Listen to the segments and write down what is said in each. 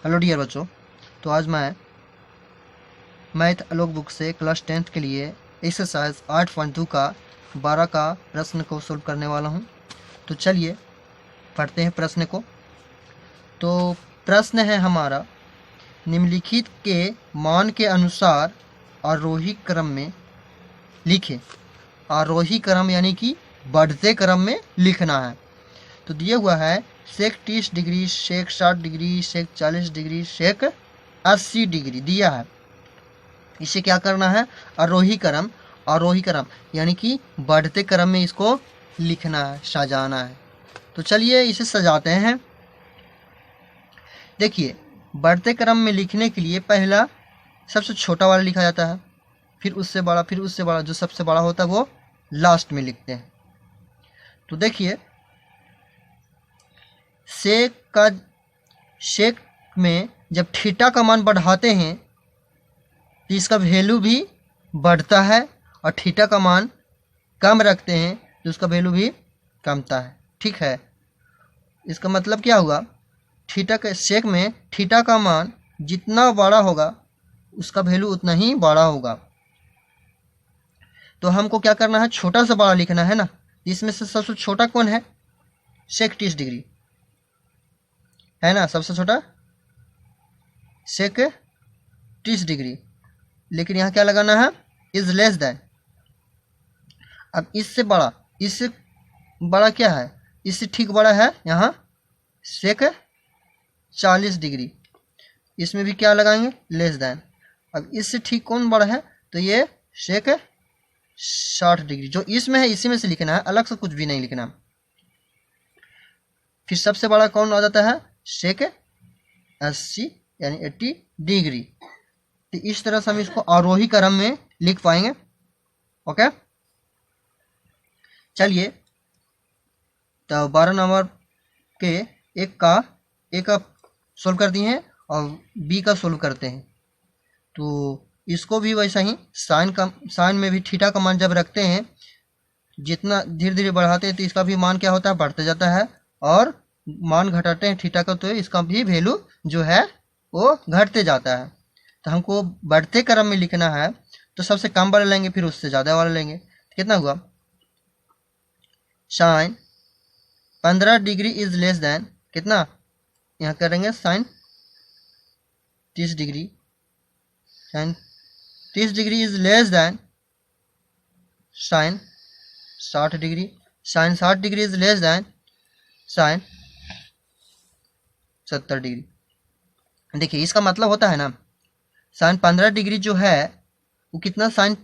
Hello dear बच्चों। तो आज मैं मैथ आलोक बुक से क्लास 10th के लिए एक्सरसाइज 8.2 का 12 का प्रश्न को सोल्व करने वाला हूं। तो चलिए पढ़ते हैं प्रश्न को। तो प्रश्न है हमारा, निम्नलिखित के मान के अनुसार आरोही क्रम में लिखें। आरोही क्रम यानी कि बढ़ते क्रम में लिखना है। तो दिया हुआ है सेक 30 डिग्री, सेक 60 डिग्री, सेक 40 डिग्री, सेक 80 डिग्री दिया है। इसे क्या करना है? आरोही क्रम। आरोही क्रम यानी कि बढ़ते क्रम में इसको लिखना है, सजाना है। तो चलिए इसे सजाते हैं। देखिए, बढ़ते क्रम में लिखने के लिए पहला सबसे छोटा वाला लिखा जाता है, फिर उससे बड़ा, फिर उससे बड़ा। जो सबसे बड़ा होता है वो लास्ट में लिखते हैं। तो देखिए, सेक में जब थीटा का मान बढ़ाते हैं तो इसका वैल्यू भी बढ़ता है, और थीटा का मान कम रखते हैं तो उसका वैल्यू भी कमता है। ठीक है, इसका मतलब क्या हुआ? थीटा के सेक में थीटा का मान जितना बड़ा होगा उसका वैल्यू उतना ही बड़ा होगा। तो हमको क्या करना है? छोटा से बड़ा लिखना है ना। इसमें से सबसे छोटा कौन है? सेक 30 डिग्री है ना, सबसे छोटा सेक 30 डिग्री। लेकिन यहाँ क्या लगाना है? Is less then. अब इससे बड़ा क्या है? इससे ठीक बड़ा है यहाँ सेक 40 डिग्री। इसमें भी क्या लगाएंगे? Less than. अब इससे ठीक कौन बड़ा है? तो ये सेक 60 डिग्री। जो इसमें है इसी में से लिखना है, अलग से कुछ भी नहीं लिखना। फिर सबसे बड़ा कौन आ जाता है? सेक 80 यानी 80 डिग्री। तो इस तरह से हम इसको आरोही क्रम में लिख पाएंगे। ओके, चलिए तो 12 नंबर के ए का सोल्व कर दिए हैं और बी का सोल्व करते हैं। तो इसको भी वैसा ही साइन में भी थीटा का मान जब रखते हैं, जितना धीरे धीरे बढ़ाते हैं तो इसका भी मान क्या होता है? बढ़ते जाता है। और मान घटाते हैं थीटा का तो इसका भी वैल्यू जो है वो घटते जाता है। तो हमको बढ़ते क्रम में लिखना है, तो सबसे कम वाला लेंगे, फिर उससे ज़्यादा वाला लेंगे। कितना हुआ? Sine 15 degree is less than कितना? यहाँ करेंगे sine 30 degree. Sine 30 degree is less than sine 60 degree. Sine 60 degree is less than sine 70 degree. देखिए, इसका मतलब होता है ना, साइन 15 डिग्री जो है वो कितना? साइन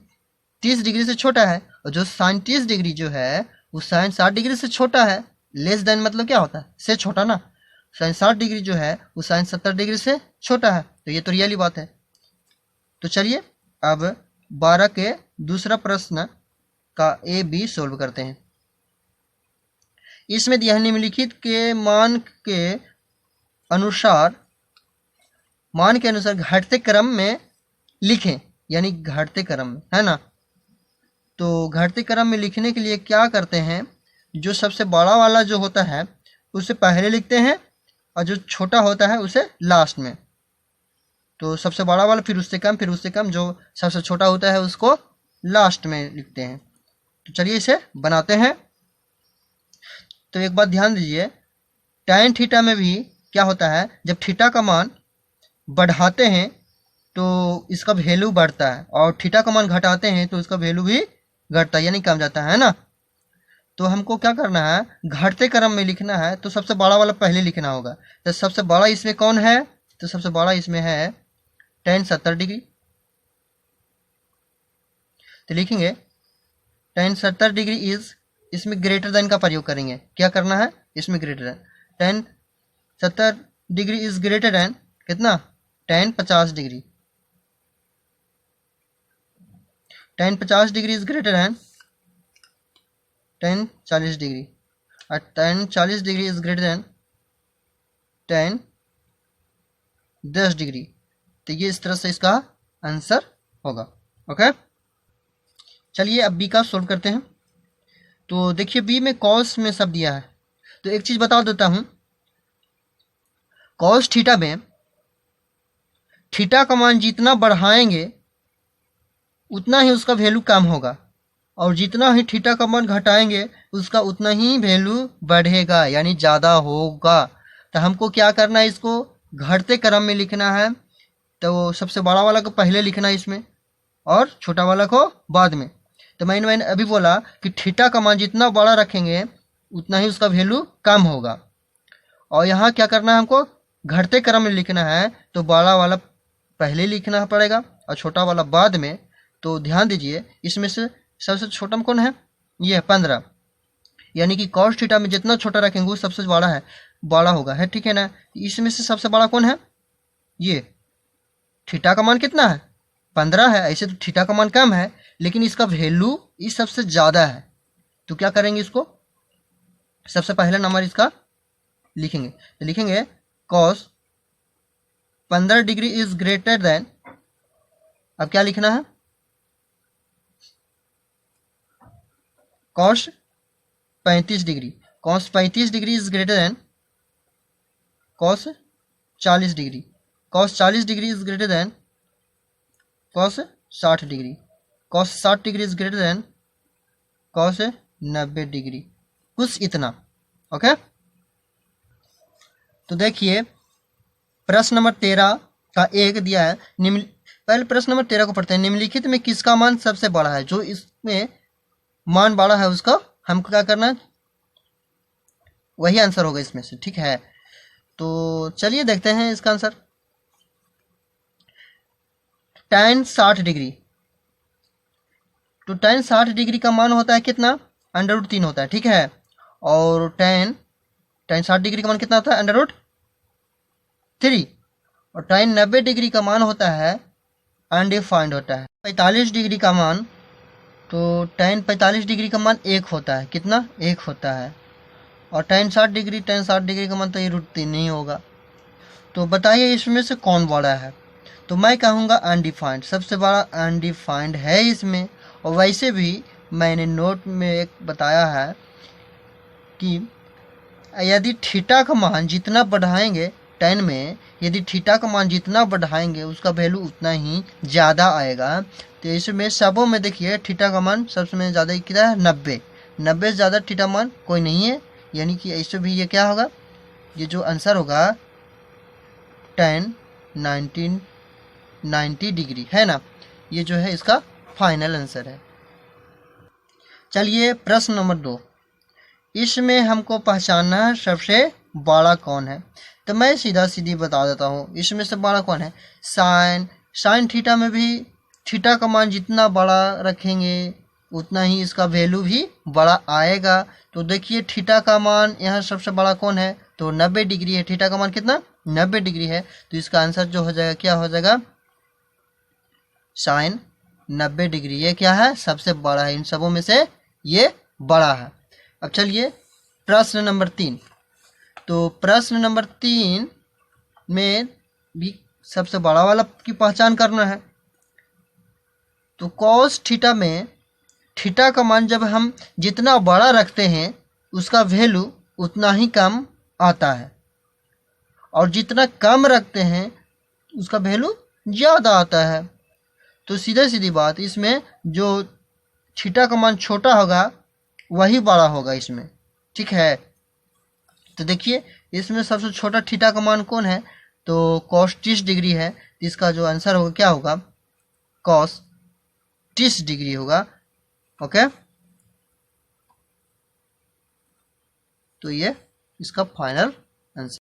30 डिग्री से छोटा है। और जो साइन 30 डिग्री जो है वो साइन 60 डिग्री से छोटा है। लेस देन मतलब क्या होता है? से छोटा ना। साइन 60 डिग्री जो है वो साइन 70 डिग्री से छोटा है। तो ये तो रियली बात है। तो चलिए अब 12 के दूसरा प्रश्न का ए बी सोल्व करते हैं। इसमें दिया है निम्नलिखित के मान के अनुसार घटते क्रम में लिखें, यानी घटते क्रम में, है ना। तो घटते क्रम में लिखने के लिए क्या करते हैं? जो सबसे बड़ा वाला जो होता है उसे पहले लिखते हैं, और जो छोटा होता है उसे लास्ट में। तो सबसे बड़ा वाला, फिर उससे कम, फिर उससे कम, जो सबसे छोटा होता है उसको लास्ट में लिखते हैं। तो चलिए इसे बनाते हैं। तो एक बात ध्यान दीजिए, tan थीटा में भी क्या होता है? जब थीटा का मान बढ़ाते हैं तो इसका वैल्यू बढ़ता है, और थीटा का मान घटाते हैं तो इसका वैल्यू भी घटता है, यानी कम जाता है ना। तो हमको क्या करना है? घटते क्रम में लिखना है, तो सबसे बड़ा वाला पहले लिखना होगा। तो सबसे बड़ा इसमें कौन है? तो सबसे बड़ा इसमें है tan 70 डिग्री। तो लिखेंगे tan 70 डिग्री इज, इसमें ग्रेटर देन का प्रयोग करेंगे। क्या करना है? इसमें greater than. tan 70 degree is greater than कितना? tan 50 degree. tan 50 degree is greater than tan 40 degree, और tan 40 degree is greater than tan 10 degree. तो ये इस तरह से इसका आंसर होगा। ओके, चलिए अब बी का सोल्व करते हैं। तो देखिए, बी में कॉस में सब दिया है। तो एक चीज़ बता देता हूँ, कॉस थीटा में थीटा का मान जितना बढ़ाएंगे उतना ही उसका वैल्यू कम होगा, और जितना ही थीटा का मान घटाएंगे उसका उतना ही वैल्यू बढ़ेगा, यानी ज़्यादा होगा। तो हमको क्या करना है, इसको घटते क्रम में लिखना है। तो सबसे बड़ा वाला को पहले लिखना है इसमें और छोटा वाला को बाद में। तो मैंने अभी बोला कि थीटा का मान जितना बड़ा रखेंगे उतना ही उसका वैल्यू कम होगा, और यहाँ क्या करना है, हमको घटते क्रम में लिखना है। तो बड़ा वाला पहले लिखना पड़ेगा और छोटा वाला बाद में। तो ध्यान दीजिए, इसमें से सबसे छोटा कौन है, ये है 15, यानी कि कॉस थीटा में जितना छोटा रखेंगे वो सबसे बड़ा होगा, है ठीक है ना। इसमें से सबसे बड़ा कौन है, ये थीटा का मान कितना है, 15 है। ऐसे तो थीटा का मान कम है, लेकिन इसका वैल्यू इस सबसे ज़्यादा है। तो क्या करेंगे, इसको सबसे पहला नंबर इसका लिखेंगे। तो लिखेंगे cos 15 degree is greater than, अब क्या लिखना है, cos 35 degree. Cos 35 degree is greater than cos 40 degree. Cos 40 degree is greater than cos 60 degree. Cos 60 degree is greater than cos 90 degree. कुछ इतना, ओके। तो देखिए प्रश्न नंबर 13 का एक दिया है। पहले प्रश्न नंबर 13 को पढ़ते हैं। निम्नलिखित में किसका मान सबसे बड़ा है, जो इसमें मान बड़ा है उसका हमको क्या करना है, वही आंसर होगा इसमें से, ठीक है। तो चलिए देखते हैं इसका आंसर। tan 60 डिग्री, तो tan 60 डिग्री का मान होता है कितना, √3 होता है, ठीक है। और tan 60 डिग्री का मान कितना होता है, √3। और tan 90 डिग्री का मान होता है अनडिफाइंड होता है। 45 डिग्री का मान, तो tan 45 डिग्री का मान 1 होता है, कितना, 1 होता है। और tan 60 डिग्री का मान तो ये √3 नहीं होगा। तो बताइए इसमें से कौन बड़ा है। तो मैं कहूँगा अनडिफाइंड, सबसे बड़ा अनडिफाइंड है इसमें। और वैसे भी मैंने नोट में एक बताया है कि यदि थीटा का मान जितना बढ़ाएंगे tan में, यदि थीटा का मान जितना बढ़ाएंगे उसका वैल्यू उतना ही ज़्यादा आएगा। तो इसमें सबों में देखिए थीटा का मान सबसे ज़्यादा कितना है, 90। 90 से ज़्यादा थीटा मान कोई नहीं है, यानी कि ऐसे भी ये क्या होगा, ये जो आंसर होगा tan 90 डिग्री है ना, ये जो है इसका फाइनल आंसर है। चलिए प्रश्न नंबर 2, इसमें हमको पहचानना है सबसे बड़ा कौन है। तो मैं सीधा सीधी बता देता हूँ, इसमें से बड़ा कौन है, साइन थीटा में भी थीटा का मान जितना बड़ा रखेंगे उतना ही इसका वैल्यू भी बड़ा आएगा। तो देखिए थीटा का मान यहाँ सबसे बड़ा कौन है, तो 90 डिग्री है। थीटा का मान कितना, 90 डिग्री है। तो इसका आंसर जो हो जाएगा, क्या हो जाएगा, साइन 90 डिग्री। ये क्या है, सबसे बड़ा है, इन सबों में से ये बड़ा है। अब चलिए प्रश्न नंबर 3। तो प्रश्न नंबर 3 में भी सबसे बड़ा वाला की पहचान करना है। तो कॉस थीटा में थीटा का मान जब हम जितना बड़ा रखते हैं उसका वैल्यू उतना ही कम आता है, और जितना कम रखते हैं उसका वैल्यू ज़्यादा आता है। तो सीधे सीधी बात, इसमें जो थीटा का मान छोटा होगा वही बड़ा होगा इसमें, ठीक है। तो देखिए इसमें सबसे छोटा थीटा का मान कौन है, तो कॉस 30 डिग्री है। इसका जो आंसर होगा क्या होगा, कॉस 30 डिग्री होगा, ओके। तो ये इसका फाइनल आंसर।